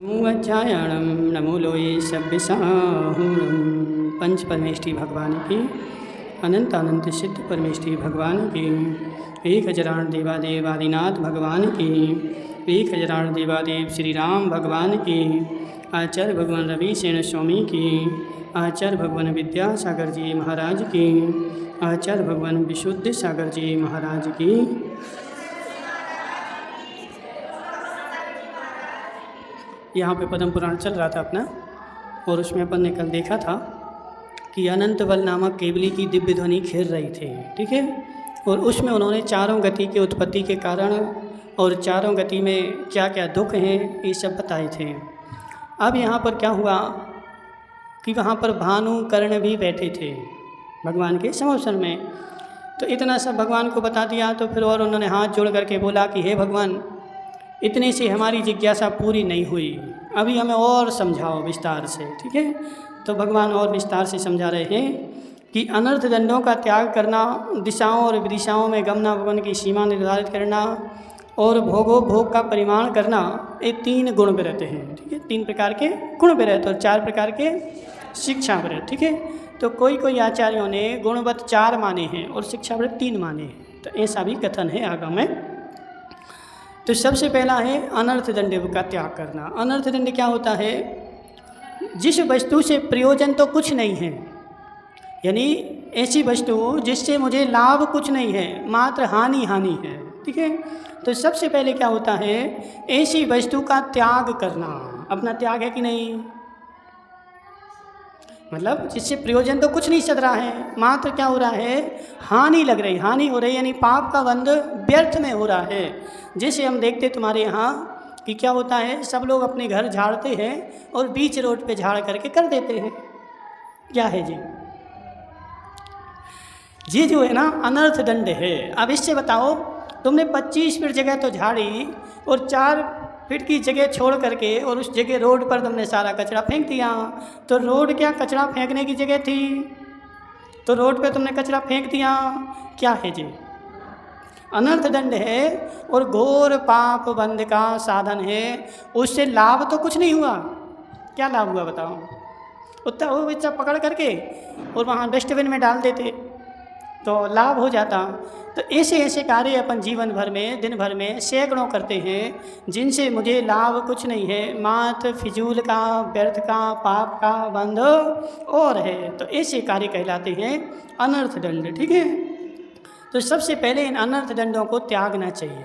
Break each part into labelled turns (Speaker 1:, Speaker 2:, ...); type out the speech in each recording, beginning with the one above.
Speaker 1: अध्यायणम नमो लोये सभ्यसाहूणम। पंच परमेष्ठी भगवान की अनंत अनंत सिद्ध परमेष्ठी भगवान की 1000 देवादेव आदिनाथ भगवान की 1000 देवादेव श्री राम भगवान की आचार्य भगवान रवि सेन स्वामी की आचार्य भगवान विद्यासागर जी महाराज की आचार्य भगवान विशुद्ध सागर जी महाराज की। यहाँ पे पद्म पुराण चल रहा था अपना, और उसमें अपन ने कल देखा था कि अनंत बल नामक केवली की दिव्य ध्वनि खेल रही थी, ठीक है। और उसमें उन्होंने चारों गति के उत्पत्ति के कारण और चारों गति में क्या क्या दुख हैं ये सब बताए थे। अब यहाँ पर क्या हुआ कि वहाँ पर भानु कर्ण भी बैठे थे भगवान के समवसन में। तो इतना सब भगवान को बता दिया, तो फिर और उन्होंने हाथ जोड़ करके बोला कि हे भगवान, इतने से हमारी जिज्ञासा पूरी नहीं हुई, अभी हमें और समझाओ विस्तार से, ठीक है। तो भगवान और विस्तार से समझा रहे हैं कि अनर्थ दंडों का त्याग करना, दिशाओं और विदिशाओं में गमना, भवन की सीमा निर्धारित करना और भोग का परिमाण करना, ये 3 गुण व्रत हैं, ठीक है। 3 प्रकार के गुण व्रत और 4 प्रकार के शिक्षा व्रत, ठीक है। तो कोई आचार्यों ने गुणवत 4 माने हैं और शिक्षा व्रत 3 माने हैं, तो ऐसा भी कथन है आगम में। तो सबसे पहला है अनर्थ दंड का त्याग करना। अनर्थ दंड क्या होता है? जिस वस्तु से प्रयोजन तो कुछ नहीं है, यानी ऐसी वस्तु जिससे मुझे लाभ कुछ नहीं है, मात्र हानि है, ठीक है। तो सबसे पहले क्या होता है, ऐसी वस्तु का त्याग करना। अपना त्याग है कि नहीं? मतलब जिससे प्रयोजन तो कुछ नहीं सद रहा है, मात्र क्या हो रहा है, हानि लग रही, हानि हो रही, यानी पाप का बंध व्यर्थ में हो रहा है। जैसे हम देखते तुम्हारे यहाँ कि क्या होता है, सब लोग अपने घर झाड़ते हैं और बीच रोड पे झाड़ करके कर देते हैं, क्या है जी? ये जो है ना अनर्थ दंड है। अब इससे बताओ, तुमने 25 फीट जगह तो झाड़ी और 4 फीट की जगह छोड़ करके और उस जगह रोड पर तुमने सारा कचरा फेंक दिया। तो रोड क्या कचरा फेंकने की जगह थी? तो रोड पे तुमने कचरा फेंक दिया, क्या है जी? अनर्थ दंड है और घोर पाप बंध का साधन है। उससे लाभ तो कुछ नहीं हुआ। क्या लाभ हुआ बताओ? उतना वो बच्चा पकड़ करके और वहाँ डस्टबिन में डाल देते तो लाभ हो जाता। तो ऐसे कार्य अपन जीवन भर में, दिन भर में सैकड़ों करते हैं, जिनसे मुझे लाभ कुछ नहीं है, मात्र फिजूल का, व्यर्थ का, पाप का बंध और है। तो ऐसे कार्य कहलाते हैं अनर्थ दंड, ठीक है। तो सबसे पहले इन अनर्थ दंडों को त्यागना चाहिए।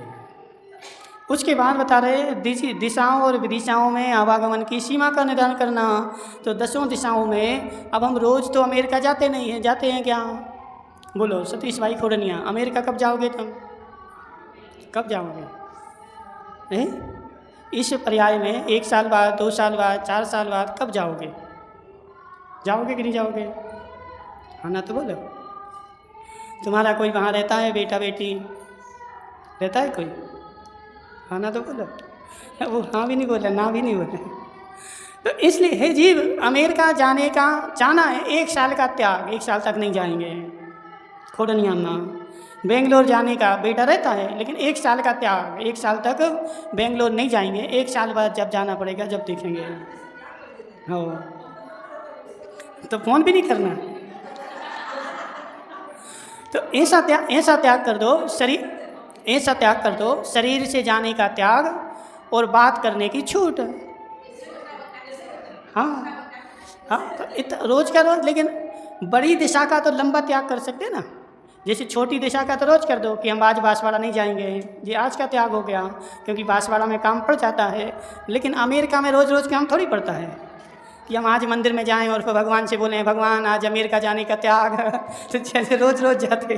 Speaker 1: उसके बाद बता रहे दिशाओं और विदिशाओं में आवागमन की सीमा का निर्धारण करना। तो 10 दिशाओं में, अब हम रोज़ तो अमेरिका जाते नहीं हैं, जाते हैं क्या? बोलो सतीश भाई खोड़निया, अमेरिका कब जाओगे तुम? कब जाओगे? इस पर्याय में 1 साल बाद, 2 साल बाद, 4 साल बाद कब जाओगे? जाओगे कि नहीं जाओगे? हाँ ना, तो बोलो। तुम्हारा कोई वहाँ रहता है, बेटा बेटी रहता है कोई? हाँ ना, तो बोलो। वो हाँ भी नहीं बोला, ना भी नहीं बोला। तो इसलिए है जी, अमेरिका जाने का जाना है, 1 साल का त्याग, 1 साल तक नहीं जाएंगे खोड़निया ना। बेंगलोर जाने का बेटा रहता है, लेकिन 1 साल का त्याग, 1 साल तक बेंगलोर नहीं जाएंगे। 1 साल बाद जब जाना पड़ेगा, जब देखेंगे। हो तो फ़ोन भी नहीं करना। तो ऐसा त्याग कर दो, ऐसा त्याग कर दो, शरीर से जाने का त्याग और बात करने की छूट। हाँ, तो रोज़ का रोज़, लेकिन बड़ी दिशा का तो लंबा त्याग कर सकते ना। जैसे छोटी दिशा का तो रोज़ कर दो कि हम आज बांसवाड़ा नहीं जाएंगे, ये आज का त्याग हो गया, क्योंकि बांसवाड़ा में काम पड़ जाता है। लेकिन अमेरिका में रोज़ काम थोड़ी पड़ता है कि हम आज मंदिर में जाएं और फिर भगवान से बोलें भगवान आज अमेरिका जाने का त्याग। तो जैसे रोज़ जाते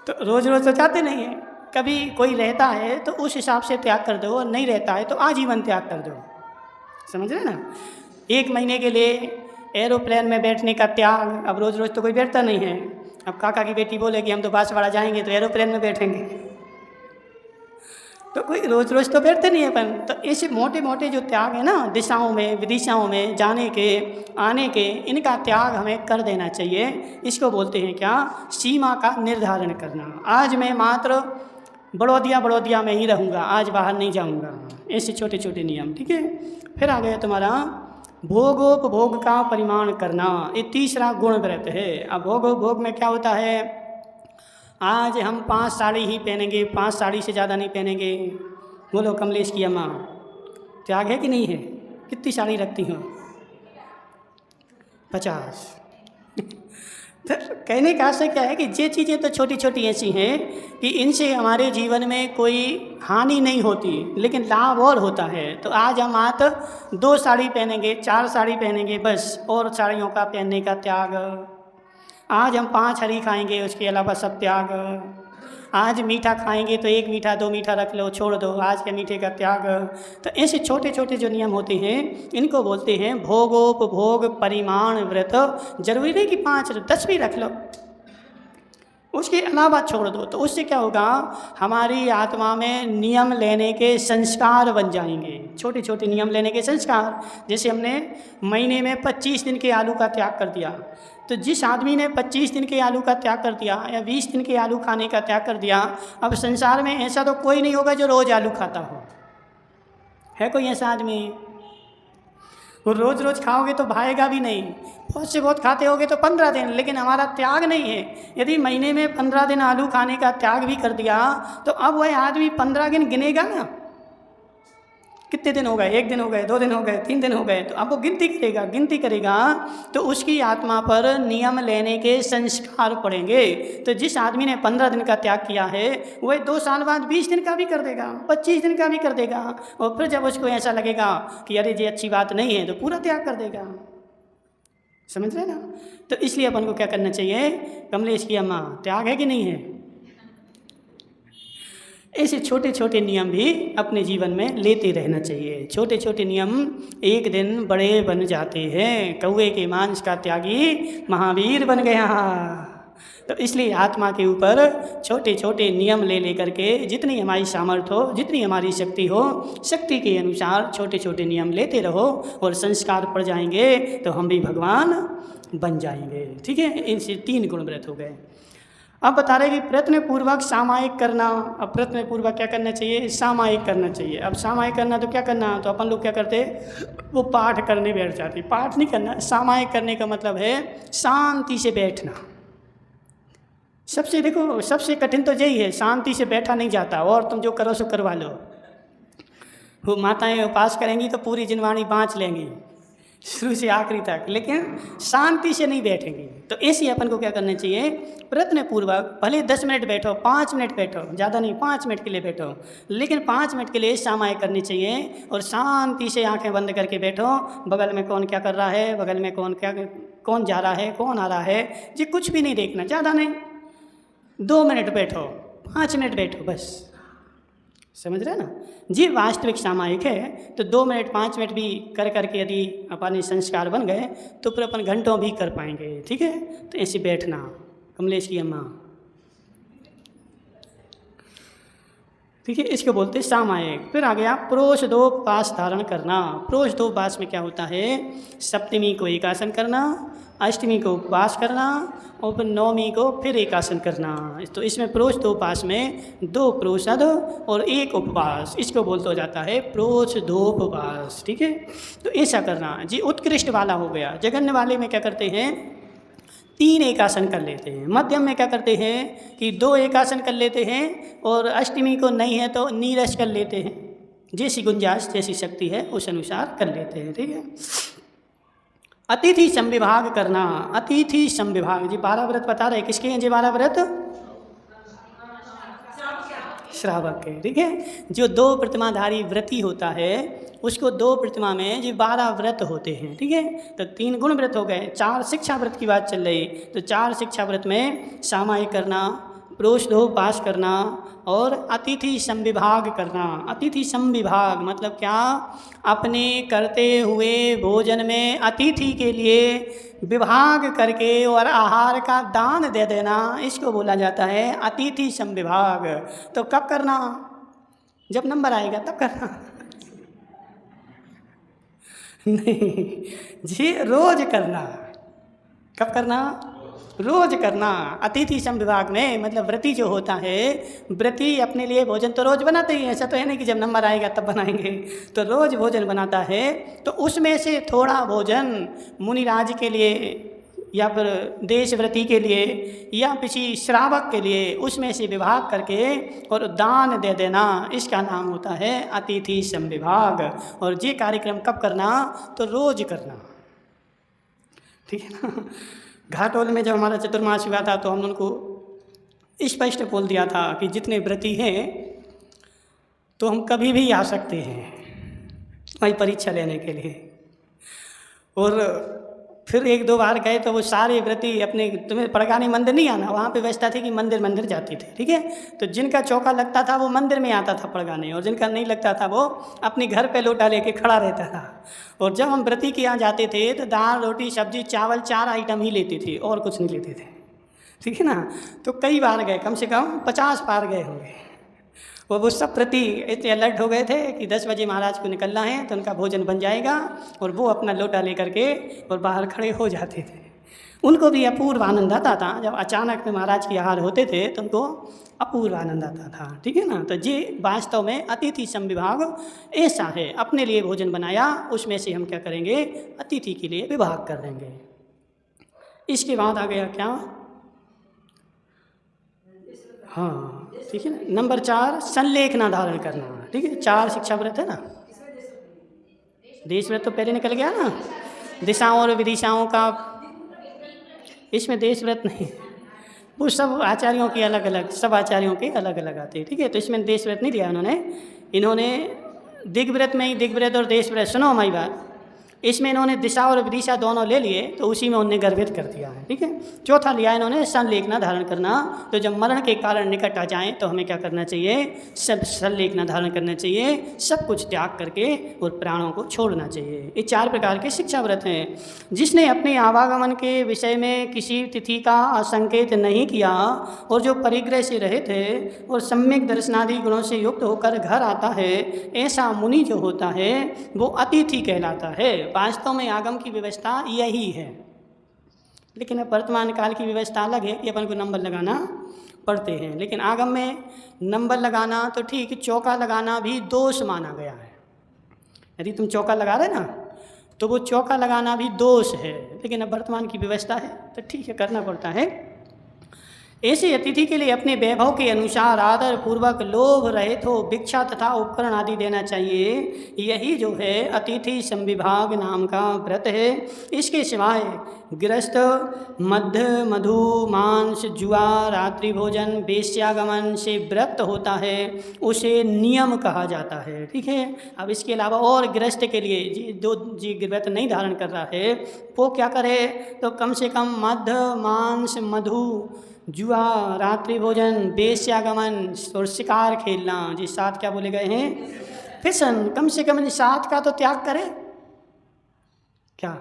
Speaker 1: तो रोज़ तो जाते नहीं हैं। कभी कोई रहता है तो उस हिसाब से त्याग कर दो, और नहीं रहता है तो आजीवन त्याग कर दो। समझ रहे ना? 1 महीने के लिए एरोप्लेन में बैठने का त्याग। अब रोज़ तो कोई बैठता नहीं है। अब काका की बेटी बोले कि हम तो बांसवाड़ा जाएंगे तो एरोप्लेन में बैठेंगे, तो कोई रोज़ तो बैठते नहीं है अपन। तो ऐसे मोटे जो त्याग है ना, दिशाओं में विदिशाओं में जाने के, आने के, इनका त्याग हमें कर देना चाहिए। इसको बोलते हैं क्या? सीमा का निर्धारण करना। आज मैं मात्र बड़ौदिया में ही रहूँगा, आज बाहर नहीं जाऊँगा। ऐसे छोटे छोटे नियम, ठीक है। फिर आ गया तुम्हारा भोगोपभोग का परिमाण करना, ये तीसरा गुण व्रत है। अब भोग में क्या होता है, आज हम 5 साड़ी ही पहनेंगे, 5 साड़ी से ज़्यादा नहीं पहनेंगे। बोलो कमलेश की अम्मा, त्याग है कि नहीं है? कितनी साड़ी रखती हो? 50। तो कहने का आशय क्या है कि ये चीज़ें तो छोटी छोटी ऐसी हैं कि इनसे हमारे जीवन में कोई हानि नहीं होती, लेकिन लाभ और होता है। तो आज हम मात्र 2 साड़ी पहनेंगे, 4 साड़ी पहनेंगे बस, और साड़ियों का पहनने का त्याग। आज हम 5 हरी खाएंगे, उसके अलावा सब त्याग। आज मीठा खाएंगे तो 1 मीठा 2 मीठा रख लो, छोड़ दो, आज के मीठे का त्याग। तो ऐसे छोटे छोटे जो नियम होते हैं इनको बोलते हैं भोगोपभोग परिमाण व्रत। जरूरी नहीं कि 5 10 भी रख लो, उसके अलावा छोड़ दो। तो उससे क्या होगा, हमारी आत्मा में नियम लेने के संस्कार बन जाएंगे, छोटे छोटे नियम लेने के संस्कार। जैसे हमने महीने में 25 दिन के आलू का त्याग कर दिया, तो जिस आदमी ने 25 दिन के आलू का त्याग कर दिया या 20 दिन के आलू खाने का त्याग कर दिया, अब संसार में ऐसा तो कोई नहीं होगा जो रोज़ आलू खाता हो। है कोई ऐसा आदमी? वो रोज़ रोज़ खाओगे तो भाएगा भी नहीं, बहुत से बहुत खाते होगे तो 15 दिन, लेकिन हमारा त्याग नहीं है। यदि महीने में 15 दिन आलू खाने का त्याग भी कर दिया तो अब वह आदमी 15 दिन गिनेगा ना, कितने दिन हो गए, 1 दिन हो गए, 2 दिन हो गए, 3 दिन हो गए, तो अब वो गिनती करेगा तो उसकी आत्मा पर नियम लेने के संस्कार पड़ेंगे। तो जिस आदमी ने 15 दिन का त्याग किया है वह 2 साल बाद 20 दिन का भी कर देगा, 25 दिन का भी कर देगा, और फिर जब उसको ऐसा लगेगा कि अरे ये अच्छी बात नहीं है तो पूरा त्याग कर देगा। समझ रहे ना? तो इसलिए अपन को क्या करना चाहिए, कमलेश की अम्मा, त्याग है कि नहीं है? ऐसे छोटे छोटे नियम भी अपने जीवन में लेते रहना चाहिए। छोटे छोटे नियम एक दिन बड़े बन जाते हैं। कौवे के मांस का त्यागी महावीर बन गया। तो इसलिए आत्मा के ऊपर छोटे छोटे नियम ले करके जितनी हमारी सामर्थ्य हो, जितनी हमारी शक्ति हो, शक्ति के अनुसार छोटे छोटे नियम लेते रहो और संस्कार पड़ जाएंगे तो हम भी भगवान बन जाएंगे। ठीक है, इनसे 3 गुण व्रत हो गए। अब बता रहे कि प्रयत्न पूर्वक सामायिक करना। अब प्रयत्न पूर्वक क्या करना चाहिए, सामायिक करना चाहिए। अब सामायिक करना तो क्या करना, तो अपन लोग क्या करते, वो पाठ करने बैठ जाते। पाठ नहीं करना, सामायिक करने का मतलब है शांति से बैठना। सबसे कठिन तो यही है, शांति से बैठा नहीं जाता। और तुम जो करो सो करवा लो। वो माताएं उपास करेंगी तो पूरी जिनवाणी बाँच लेंगी शुरू से आखिरी तक, लेकिन शांति से नहीं बैठेंगे। तो ऐसे अपन को क्या करना चाहिए, प्रयत्न पूर्वक भले 10 मिनट बैठो, 5 मिनट बैठो, ज़्यादा नहीं 5 मिनट के लिए बैठो, लेकिन 5 मिनट के लिए सामायिक करनी चाहिए। और शांति से आंखें बंद करके बैठो। बगल में कौन क्या कर रहा है, बगल में कौन जा रहा है, कौन आ रहा है, ये कुछ भी नहीं देखना। ज़्यादा नहीं, 2 मिनट बैठो, 5 मिनट बैठो बस। समझ रहे ना जी, वास्तविक सामायिक है। तो 2 मिनट 5 मिनट भी कर करके यदि अपने संस्कार बन गए तो फिर अपन घंटों भी कर पाएंगे। ठीक है, तो ऐसे बैठना। कमलेश की अम्मा, ठीक है, इसको बोलते सामायिक। फिर आ गया प्रोषदोपवास धारण करना। प्रोषदोपवास में क्या होता है, सप्तमी को एकासन करना, अष्टमी को उपवास करना और फिर नवमी को फिर एकासन करना। तो इसमें प्रोषदोपवास में 2 प्रोषद और 1 उपवास, इसको बोलते हो जाता है प्रोषदोपवास। ठीक है, तो ऐसा करना जी उत्कृष्ट वाला हो गया। जघन्य वाले में क्या करते हैं, 3 एकासन कर लेते हैं। मध्यम में क्या करते हैं कि 2 एकासन कर लेते हैं, और अष्टमी को नहीं है तो नीरस कर लेते हैं। जैसी गुंजाइश, जैसी शक्ति है उस अनुसार कर लेते हैं। ठीक है, अतिथि संविभाग करना। अतिथि संविभाग जी 12 व्रत बता रहे, किसके हैं जी 12 व्रत, श्रावक के। ठीक है, जो 2 प्रतिमाधारी व्रती होता है उसको 2 प्रतिमा में जी 12 व्रत होते हैं। ठीक है, तो 3 गुण व्रत हो गए। 4 शिक्षा व्रत की बात चल रही, तो 4 शिक्षा व्रत में सामायिक करना, प्रोषदोपवास करना और अतिथि संविभाग करना। अतिथि संविभाग मतलब क्या, अपने करते हुए भोजन में अतिथि के लिए विभाग करके और आहार का दान दे देना, इसको बोला जाता है अतिथि संविभाग। तो कब करना, जब नंबर आएगा तब करना नहीं जी, रोज करना। कब करना, रोज करना। अतिथि सम विभाग में मतलब व्रती जो होता है, व्रती अपने लिए भोजन तो रोज बनाते ही हैं, ऐसा तो है नहीं कि जब नंबर आएगा तब बनाएंगे, तो रोज भोजन बनाता है। तो उसमें से थोड़ा भोजन मुनिराज के लिए या फिर देशव्रती के लिए या किसी श्रावक के लिए उसमें से विभाग करके और दान दे देना, इसका नाम होता है अतिथि सम विभाग। और ये कार्यक्रम कब करना? तो रोज करना, ठीक है ना। घाटोल में जब हमारा चतुर्मास हुआ था तो हम उनको स्पष्ट बोल दिया था कि जितने व्रती हैं तो हम कभी भी आ सकते हैं वही परीक्षा लेने के लिए। और फिर एक दो बार गए तो वो सारे व्रती अपने, तुम्हें पड़गानी मंदिर नहीं आना, वहाँ पे व्यवस्था थी कि मंदिर मंदिर जाते थे, ठीक है। तो जिनका चौका लगता था वो मंदिर में आता था पड़गाने, और जिनका नहीं लगता था वो अपने घर पे लोटा लेके खड़ा रहता था। और जब हम व्रती के यहाँ जाते थे तो दाल रोटी सब्जी चावल 4 आइटम ही लेते थे और कुछ नहीं लेते थे, ठीक है ना। तो कई बार गए, कम से कम 50 बार गए होंगे। और वो सब प्रति इतने अलर्ट हो गए थे कि 10 बजे महाराज को निकलना है तो उनका भोजन बन जाएगा, और वो अपना लोटा लेकर के और बाहर खड़े हो जाते थे। उनको भी अपूर्व आनंद आता था जब अचानक में महाराज के आहार होते थे, तो उनको अपूर्व आनंद आता था, ठीक है ना। तो ये वास्तव में अतिथि सम विभाग ऐसा है, अपने लिए भोजन बनाया, उसमें से हम क्या करेंगे? अतिथि के लिए विभाग कर देंगे। इसके बाद आ गया क्या? हाँ, ठीक है ना। नंबर 4 संलेखना धारण करना, ठीक है। 4 शिक्षा व्रत है ना। देश व्रत तो पहले निकल गया ना, दिशाओं और विदिशाओं का। इसमें देश व्रत नहीं, वो सब आचार्यों की अलग अलग, सब आचार्यों के अलग अलग आते हैं, ठीक है। तो इसमें देश व्रत नहीं दिया इन्होंने दिग्व्रत में ही दिग्व्रत और देश व्रत, सुनो हमारी बात, इसमें इन्होंने दिशा और विदिशा दोनों ले लिए तो उसी में उन्होंने गर्भित कर दिया है, ठीक है। चौथा लिया इन्होंने संलेखना धारण करना। तो जब मरण के कारण निकट आ जाएं तो हमें क्या करना चाहिए? सब संलेखना धारण करना चाहिए, सब कुछ त्याग करके और प्राणों को छोड़ना चाहिए। ये 4 प्रकार के शिक्षा व्रत हैं। जिसने अपने आवागमन के विषय में किसी तिथि का संकेत नहीं किया और जो परिग्रह से रहित है और सम्यक दर्शनादि गुणों से युक्त होकर घर आता है, ऐसा मुनि जो होता है वो अतिथि कहलाता है। वास्तव में आगम की व्यवस्था यही है, लेकिन अब वर्तमान काल की व्यवस्था अलग है कि अपन को नंबर लगाना पड़ते हैं। लेकिन आगम में नंबर लगाना तो ठीक, चौका लगाना भी दोष माना गया है। यदि तुम चौका लगा रहे ना तो वो चौका लगाना भी दोष है, लेकिन अब वर्तमान की व्यवस्था है तो ठीक है, करना पड़ता है। ऐसे अतिथि के लिए अपने वैभव के अनुसार आदर पूर्वक लोभ रहित हो भिक्षा तथा उपकरण आदि देना चाहिए। यही जो है अतिथि संविभाग नाम का व्रत है। इसके सिवाय गृहस्थ मध्य मधु मांस जुआ रात्रि भोजन वेश्यागमन से व्रत होता है, उसे नियम कहा जाता है, ठीक है। अब इसके अलावा और गृहस्थ के लिए जो व्रत नहीं धारण कर रहा है वो क्या करे? तो कम से कम मध्य मांस मधु जुआ रात्रि भोजन वेश्यागमन और शिकार खेलना, जी 7 क्या बोले गए हैं? फिशन, कम से कम 7 का तो त्याग करे। क्या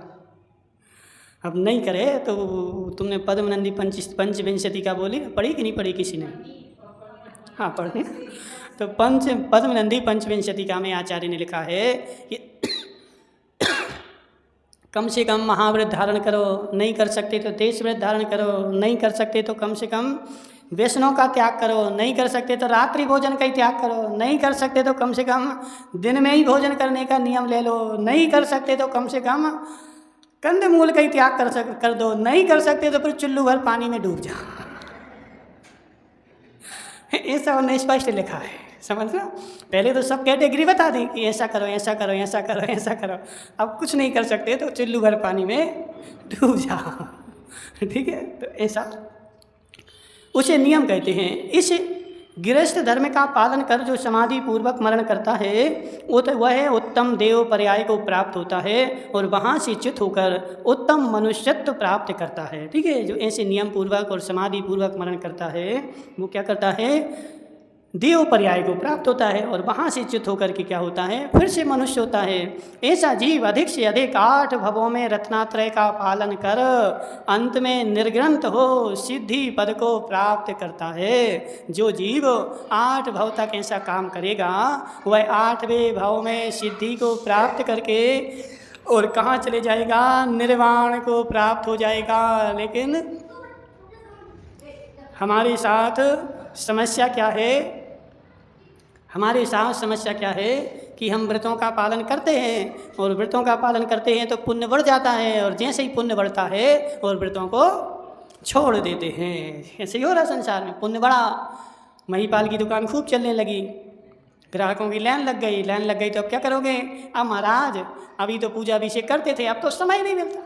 Speaker 1: अब नहीं करे तो तुमने पद्मनंदी पंचविंशति का बोली पढ़ी कि नहीं पढ़ी किसी ने? हाँ पढ़ने। तो पद्मनंदी पंचविंशति का में आचार्य ने लिखा है कि कम से कम महाव्रत धारण करो, नहीं कर सकते तो देश व्रत धारण करो, नहीं कर सकते तो कम से कम वैष्णव का त्याग करो, नहीं कर सकते तो रात्रि भोजन का ही त्याग करो, नहीं कर सकते तो कम से कम दिन में ही भोजन करने का नियम ले लो, नहीं कर सकते तो कम से कम कंदमूल का ही त्याग कर दो, नहीं कर सकते तो फिर चुल्लू भर पानी में डूब जाओ। ऐसा उन्हें स्पष्ट लिखा है, समझ लो। पहले तो सब कैटेगरी बता दी कि ऐसा करो ऐसा करो ऐसा करो ऐसा करो, अब कुछ नहीं कर सकते तो चुल्लू भर पानी में डूब जाओ, ठीक है। तो ऐसा उसे नियम कहते हैं। इस गृहस्थ धर्म का पालन कर जो समाधि पूर्वक मरण करता है वह उत्तम देव पर्याय को प्राप्त होता है और वहाँ से च्युत होकर उत्तम मनुष्यत्व प्राप्त करता है, ठीक है। जो ऐसे नियम पूर्वक और समाधि पूर्वक मरण करता है वो क्या करता है? देव पर्याय को प्राप्त होता है और वहाँ से च्युत होकर के क्या होता है? फिर से मनुष्य होता है। ऐसा जीव अधिक से अधिक 8 भवों में रत्नात्रय का पालन कर अंत में निर्ग्रंथ हो सिद्धि पद को प्राप्त करता है। जो जीव 8 भव तक ऐसा काम करेगा वह 8वें भव में सिद्धि को प्राप्त करके और कहाँ चले जाएगा? निर्वाण को प्राप्त हो जाएगा। लेकिन हमारे साथ समस्या क्या है? हमारे साथ समस्या क्या है कि हम व्रतों का पालन करते हैं और व्रतों का पालन करते हैं तो पुण्य बढ़ जाता है, और जैसे ही पुण्य बढ़ता है और व्रतों को छोड़ देते हैं। ऐसे ही हो रहा संसार में। पुण्य बढ़ा, महिपाल की दुकान खूब चलने लगी, ग्राहकों की लाइन लग गई तो अब क्या करोगे? अब महाराज अभी तो पूजा अभिषेक करते थे, अब तो समय नहीं मिलता।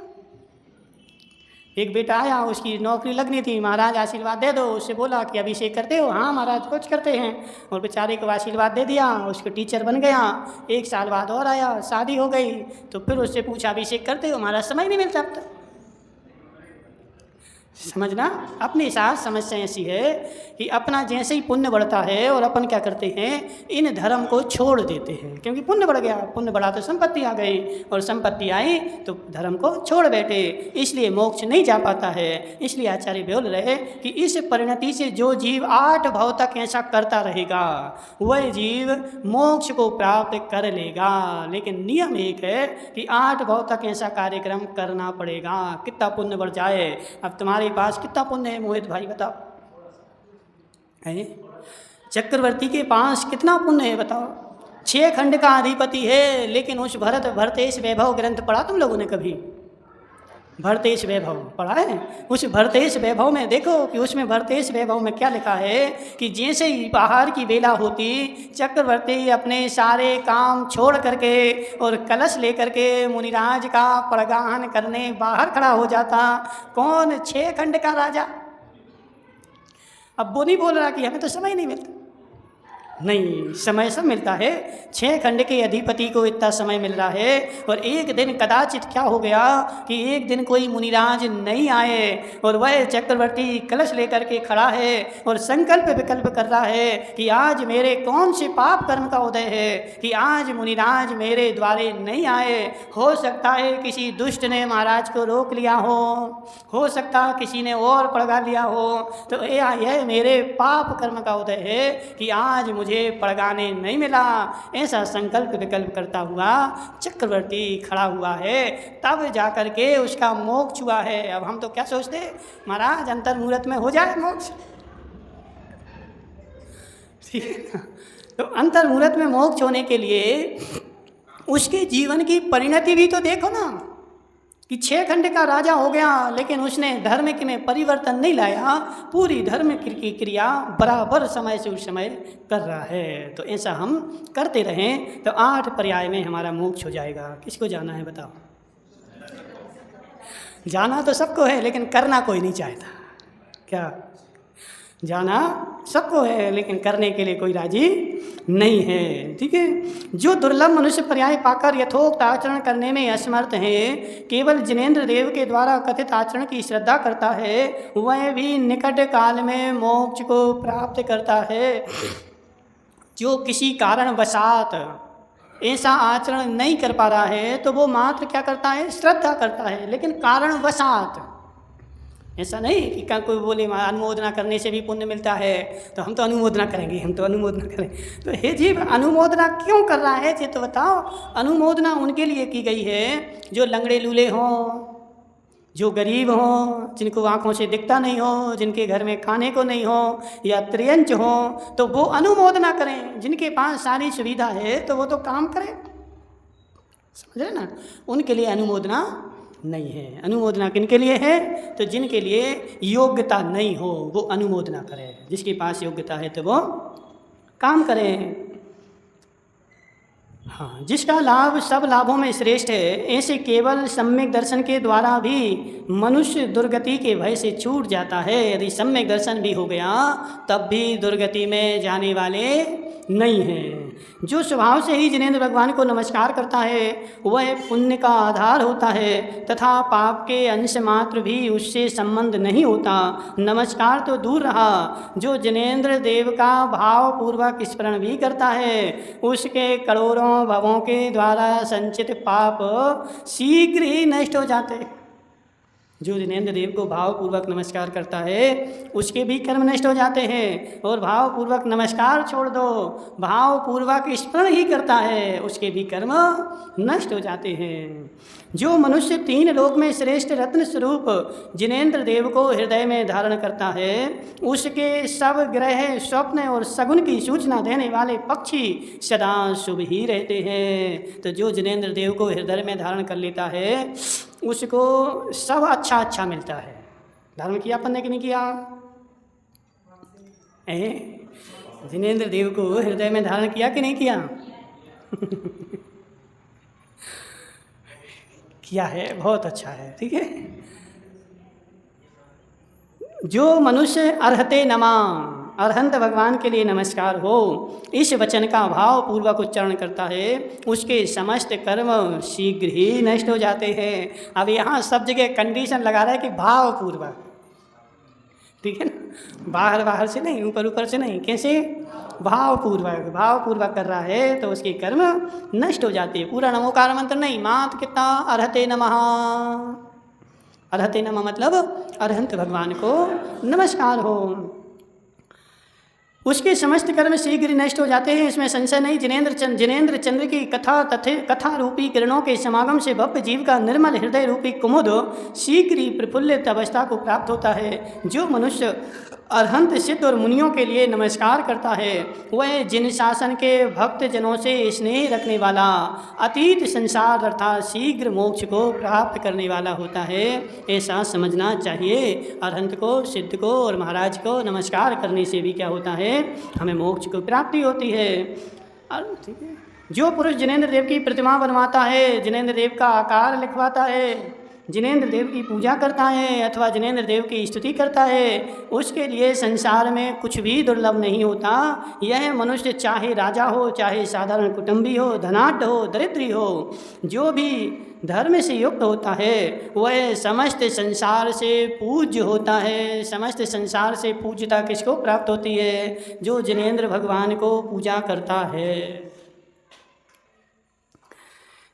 Speaker 1: एक बेटा आया, उसकी नौकरी लगनी थी, महाराज आशीर्वाद दे दो। उससे बोला कि अभिषेक करते हो? हाँ महाराज कुछ करते हैं। और बेचारे को आशीर्वाद दे दिया, उसको टीचर बन गया। 1 साल बाद और आया, शादी हो गई, तो फिर उससे पूछा अभिषेक करते हो? महाराज समय नहीं मिलता अब तक। समझना, अपने साथ समस्या ऐसी है कि अपना जैसे ही पुण्य बढ़ता है और अपन क्या करते हैं, इन धर्म को छोड़ देते हैं। क्योंकि पुण्य बढ़ गया, पुण्य बढ़ा तो संपत्ति आ गई, और संपत्ति आई तो धर्म को छोड़ बैठे, इसलिए मोक्ष नहीं जा पाता है। इसलिए आचार्य बोल रहे कि इस परिणति से जो जीव 8 भव तक ऐसा करता रहेगा वह जीव मोक्ष को प्राप्त कर लेगा। लेकिन नियम एक है कि 8 भव तक ऐसा कार्यक्रम करना पड़ेगा। कितना पुण्य बढ़ जाए। अब तुम्हारे पास कितना पुण्य है मोहित भाई बताओ? है? चक्रवर्ती के पास कितना पुण्य है बताओ? 6 खंड का अधिपति है, लेकिन उस भरतेश वैभव ग्रंथ पढ़ा तुम लोगों ने कभी? भरतेश वैभव पढ़ा है? उस भरतेश वैभव में देखो कि उसमें भरतेश वैभव में क्या लिखा है कि जैसे ही बाहर की बेला होती, चक्रवर्ती अपने सारे काम छोड़ करके और कलश लेकर के मुनिराज का प्रगान करने बाहर खड़ा हो जाता। कौन? 6 खंड का राजा। अब वो नहीं बोल रहा कि हमें तो समय नहीं मिलता। नहीं, समय सब मिलता है। 6 खंड के अधिपति को इतना समय मिल रहा है। और एक दिन कदाचित क्या हो गया कि एक दिन कोई मुनिराज नहीं आए और वह चक्रवर्ती कलश लेकर के खड़ा है और संकल्प विकल्प कर रहा है कि आज मेरे कौन से पाप कर्म का उदय है कि आज मुनिराज मेरे द्वारे नहीं आए। हो सकता है किसी दुष्ट ने महाराज को रोक लिया हो सकता किसी ने और पड़गा लिया हो, तो यह मेरे पाप कर्म का उदय है कि आज मुझे पड़गाने नहीं मिला। ऐसा संकल्प विकल्प करता हुआ चक्रवर्ती खड़ा हुआ है, तब जाकर के उसका मोक्ष हुआ है। अब हम तो क्या सोचते, महाराज अंतर मुहूर्त में हो जाए मोक्ष। तो अंतर मुहूर्त में मोक्ष होने के लिए उसके जीवन की परिणति भी तो देखो ना कि 6 खंड का राजा हो गया, लेकिन उसने धर्म में परिवर्तन नहीं लाया। पूरी धर्म की क्रिया बराबर समय से उस समय कर रहा है। तो ऐसा हम करते रहें तो 8 पर्याय में हमारा मोक्ष हो जाएगा। किसको जाना है बताओ? जाना तो सबको है, लेकिन करना कोई नहीं चाहता। क्या? जाना सबको है, लेकिन करने के लिए कोई राजी नहीं है। ठीक है। जो दुर्लभ मनुष्य पर्याय पाकर यथोक्त आचरण करने में असमर्थ है, केवल जिनेंद्र देव के द्वारा कथित आचरण की श्रद्धा करता है, वह भी निकट काल में मोक्ष को प्राप्त करता है। जो किसी कारणवशात ऐसा आचरण नहीं कर पा रहा है तो वो मात्र क्या करता है? श्रद्धा करता है, लेकिन कारणवशात। ऐसा नहीं कि कोई बोले अनुमोदना करने से भी पुण्य मिलता है तो हम तो अनुमोदना करेंगे, हम तो अनुमोदना करें। तो हे जीव, अनुमोदना क्यों कर रहा है ये तो बताओ। अनुमोदना उनके लिए की गई है जो लंगड़े लूले हों, जो गरीब हों, जिनको आंखों से दिखता नहीं हो, जिनके घर में खाने को नहीं हो, या त्रियंच हो, तो वो अनुमोदना करें। जिनके पास सारी सुविधा है तो वो तो काम करें। समझ रहे ना? उनके लिए अनुमोदना नहीं है। अनुमोदना किनके लिए है? तो जिनके लिए योग्यता नहीं हो वो अनुमोदना करें। जिसके पास योग्यता है तो वो काम करें। हाँ, जिसका लाभ सब लाभों में श्रेष्ठ है, ऐसे केवल सम्यक दर्शन के द्वारा भी मनुष्य दुर्गति के भय से छूट जाता है। यदि सम्यक दर्शन भी हो गया तब भी दुर्गति में जाने वाले नहीं हैं। जो स्वभाव से ही जिनेंद्र भगवान को नमस्कार करता है वह पुण्य का आधार होता है तथा पाप के अंश मात्र भी उससे संबंध नहीं होता। नमस्कार तो दूर रहा, जो जिनेंद्र देव का भाव पूर्वक स्मरण भी करता है उसके करोड़ों भवों के द्वारा संचित पाप शीघ्र ही नष्ट हो जाते। जो जिनेंद्र देव को भावपूर्वक नमस्कार करता है उसके भी कर्म नष्ट हो जाते हैं। और भावपूर्वक नमस्कार छोड़ दो, भावपूर्वक स्मरण ही करता है उसके भी कर्म नष्ट हो जाते हैं। जो मनुष्य 3 लोक में श्रेष्ठ रत्न स्वरूप जिनेंद्र देव को हृदय में धारण करता है उसके सब ग्रह, स्वप्न और सगुन की सूचना देने वाले पक्षी सदा शुभ ही रहते हैं। तो जो जिनेंद्र देव को हृदय में धारण कर लेता है उसको सब अच्छा अच्छा मिलता है। धारण किया अपन ने कि नहीं किया? जिनेंद्र देव को हृदय में धारण किया कि नहीं किया? किया है, बहुत अच्छा है। ठीक है। जो मनुष्य अर्हते नमः, अरहंत भगवान के लिए नमस्कार हो, इस वचन का भाव पूर्वक उच्चारण करता है उसके समस्त कर्म शीघ्र ही नष्ट हो जाते हैं। अब यहाँ सब जगह कंडीशन लगा रहा है कि भाव पूर्वक, ठीक है ना, बाहर बाहर से नहीं, ऊपर ऊपर से नहीं, कैसे? भाव पूर्वक कर रहा है तो उसके कर्म नष्ट हो जाते हैं। पूरा नमोकार मंत्र नहीं, मात्र कितना? अर्हते नमः। अर्हते नमः मतलब अरहंत भगवान को नमस्कार हो, उसके समस्त कर्म शीघ्र नष्ट हो जाते हैं, इसमें संशय नहीं। जिनेंद्र चंद्र की कथा रूपी किरणों के समागम से भव्य जीव का निर्मल हृदय रूपी कुमुद शीघ्र ही प्रफुल्लित अवस्था को प्राप्त होता है। जो मनुष्य अरहंत सिद्ध और मुनियों के लिए नमस्कार करता है वह जिन शासन के भक्त जनों से स्नेह रखने वाला, अतीत संसार अर्थात शीघ्र मोक्ष को प्राप्त करने वाला होता है, ऐसा समझना चाहिए। अरहंत को, सिद्ध को और महाराज को नमस्कार करने से भी क्या होता है? हमें मोक्ष को प्राप्ति होती है। ठीक है। जो पुरुष जिनेंद्र देव की प्रतिमा बनवाता है, जिनेंद्र देव का आकार लिखवाता है, जिनेंद्र देव की पूजा करता है अथवा जिनेंद्र देव की स्तुति करता है, उसके लिए संसार में कुछ भी दुर्लभ नहीं होता। यह मनुष्य चाहे राजा हो, चाहे साधारण कुटुंबी हो, धनाढ्य हो, दरिद्री हो, जो भी धर्म से युक्त होता है वह समस्त संसार से पूज्य होता है। समस्त संसार से पूज्यता किसको प्राप्त होती है? जो जिनेंद्र भगवान को पूजा करता है।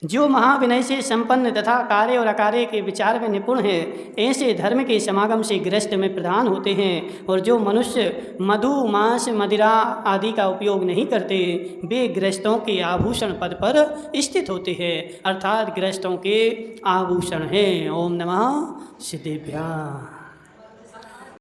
Speaker 1: जो महाविनय से संपन्न तथा कार्य और अकार्य के विचार में निपुण है, ऐसे धर्म के समागम से गृहस्थ में प्रधान होते हैं। और जो मनुष्य मधु, मांस, मदिरा आदि का उपयोग नहीं करते वे गृहस्थों के आभूषण पद पर स्थित होते हैं, अर्थात गृहस्थों के आभूषण हैं। ओम नमः सिद्धेभ्यः।